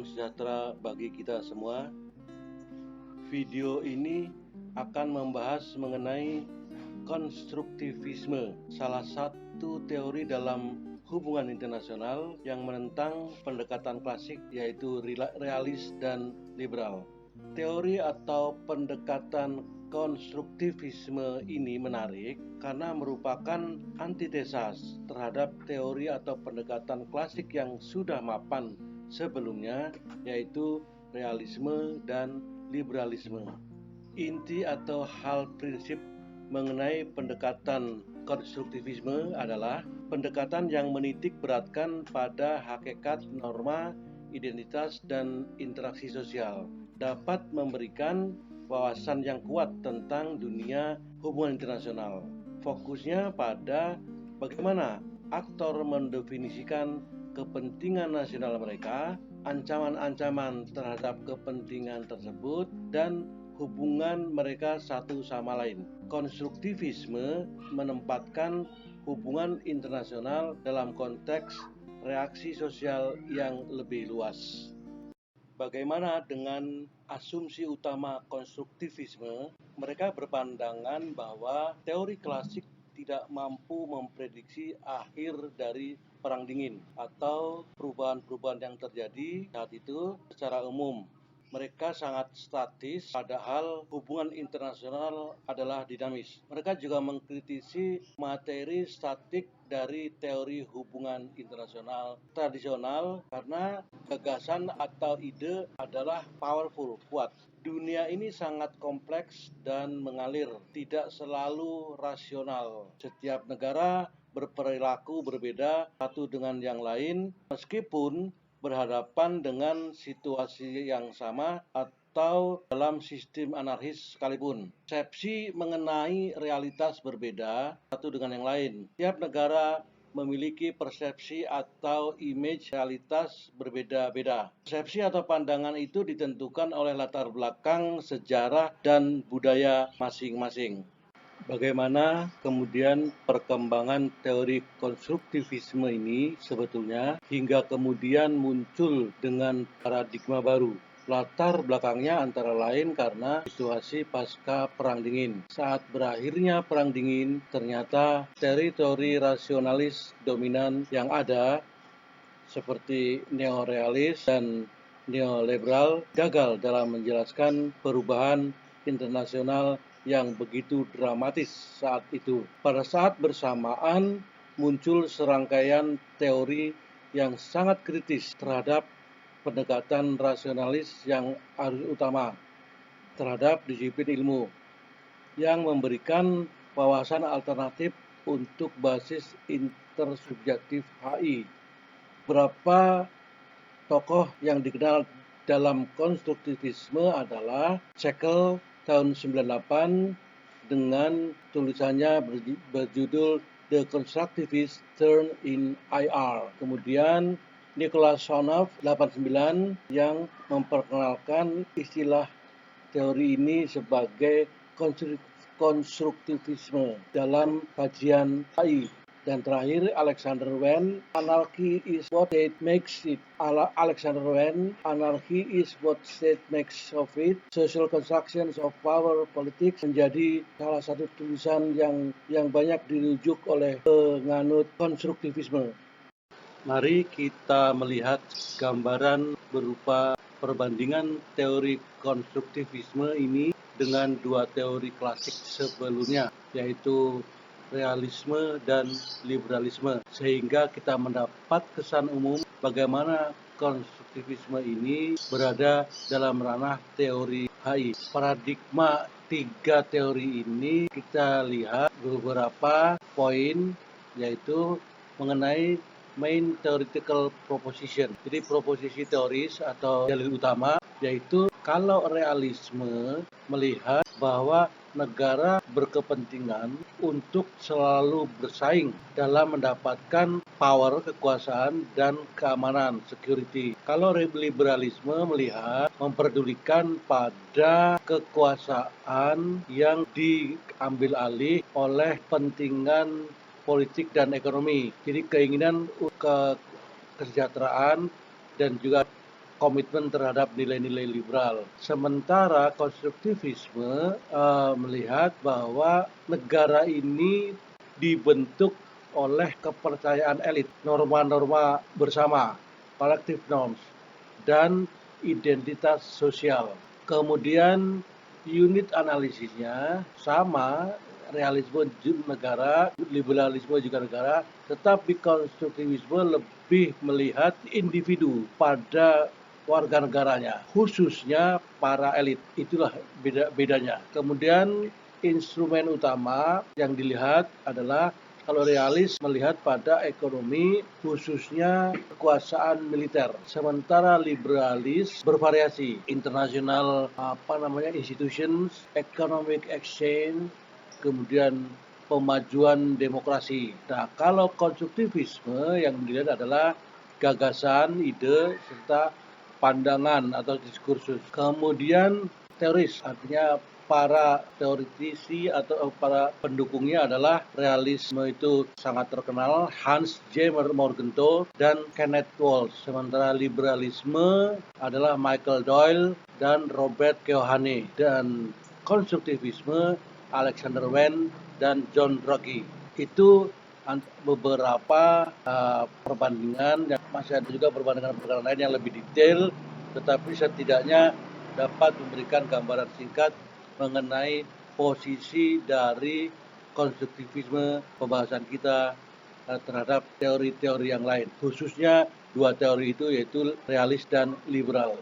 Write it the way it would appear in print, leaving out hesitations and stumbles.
sejahtera bagi kita semua. Video ini akan membahas mengenai konstruktivisme, salah satu teori dalam hubungan internasional yang menentang pendekatan klasik, yaitu realis dan liberal. Teori atau pendekatan konstruktivisme ini menarik karena merupakan antitesis terhadap teori atau pendekatan klasik yang sudah mapan sebelumnya, yaitu realisme dan liberalisme. Inti atau hal prinsip mengenai pendekatan konstruktivisme adalah pendekatan yang menitik beratkan pada hakikat norma, identitas, dan interaksi sosial, dapat memberikan wawasan yang kuat tentang dunia hubungan internasional. Fokusnya pada bagaimana aktor mendefinisikan kepentingan nasional mereka, ancaman-ancaman terhadap kepentingan tersebut, dan hubungan mereka satu sama lain. Konstruktivisme menempatkan hubungan internasional dalam konteks reaksi sosial yang lebih luas. Bagaimana dengan asumsi utama konstruktivisme? Mereka berpandangan bahwa teori klasik tidak mampu memprediksi akhir dari Perang Dingin atau perubahan-perubahan yang terjadi saat itu secara umum. Mereka sangat statis, padahal hubungan internasional adalah dinamis. Mereka juga mengkritisi materi statik dari teori hubungan internasional tradisional karena gagasan atau ide adalah powerful, kuat. Dunia ini sangat kompleks dan mengalir, tidak selalu rasional. Setiap negara berperilaku berbeda satu dengan yang lain, meskipun berhadapan dengan situasi yang sama atau dalam sistem anarkis sekalipun. Persepsi mengenai realitas berbeda satu dengan yang lain. Tiap negara memiliki persepsi atau image realitas berbeda-beda. Persepsi atau pandangan itu ditentukan oleh latar belakang sejarah dan budaya masing-masing. Bagaimana kemudian perkembangan teori konstruktivisme ini sebetulnya hingga kemudian muncul dengan paradigma baru. Latar belakangnya antara lain karena situasi pasca Perang Dingin. Saat berakhirnya Perang Dingin, ternyata teori rasionalis dominan yang ada seperti neorealis dan neoliberal gagal dalam menjelaskan perubahan internasional yang begitu dramatis saat itu. Pada saat bersamaan muncul serangkaian teori yang sangat kritis terhadap pendekatan rasionalis yang harus utama terhadap disiplin ilmu, yang memberikan wawasan alternatif untuk basis intersubjektif HI. Beberapa tokoh yang dikenal dalam konstruktivisme adalah Jekyll tahun 98 dengan tulisannya berjudul The Constructivist Turn in IR. Kemudian Nicholas Sonov 89 yang memperkenalkan istilah teori ini sebagai konstruktivisme dalam kajian HI. Dan terakhir Alexander Wen, Anarchy is what state makes it. Alexander Wen, Anarchy is what state makes of it. Social constructions of power politics menjadi salah satu tulisan yang banyak dirujuk oleh penganut konstruktivisme. Mari kita melihat gambaran berupa perbandingan teori konstruktivisme ini dengan dua teori klasik sebelumnya, yaitu realisme dan liberalisme, sehingga kita mendapat kesan umum bagaimana konstruktivisme ini berada dalam ranah teori HI. Paradigma tiga teori ini kita lihat beberapa poin, yaitu mengenai main theoretical proposition. Jadi proposisi teoris atau dalil utama, yaitu kalau realisme melihat bahwa negara berkepentingan untuk selalu bersaing dalam mendapatkan power, kekuasaan, dan keamanan, security. Kalau liberalisme melihat memperdulikan pada kekuasaan yang diambil alih oleh kepentingan politik dan ekonomi. Jadi keinginan kesejahteraan dan juga komitmen terhadap nilai-nilai liberal. Sementara konstruktivisme melihat bahwa negara ini dibentuk oleh kepercayaan elit, norma-norma bersama, collective norms, dan identitas sosial. Kemudian unit analisisnya sama, realisme negara, liberalisme juga negara, tetapi konstruktivisme lebih melihat individu pada warga negaranya, khususnya para elit. Itulah bedanya. Kemudian instrumen utama yang dilihat adalah kalau realis melihat pada ekonomi, khususnya kekuasaan militer. Sementara liberalis bervariasi, internasional institutions, economic exchange, kemudian pemajuan demokrasi. Nah, kalau konstruktivisme yang dilihat adalah gagasan, ide, serta pandangan atau diskursus. Kemudian teoris, artinya para teoritisi atau para pendukungnya adalah realisme itu sangat terkenal, Hans J. Morgenthau dan Kenneth Walsh. Sementara liberalisme adalah Michael Doyle dan Robert Keohane, dan konstruktivisme Alexander Wen dan John Draghi. Itu beberapa perbandingan, dan masih ada juga perbandingan lain yang lebih detail, tetapi setidaknya dapat memberikan gambaran singkat mengenai posisi dari konstruktivisme pembahasan kita terhadap teori-teori yang lain, khususnya dua teori itu, yaitu realis dan liberal.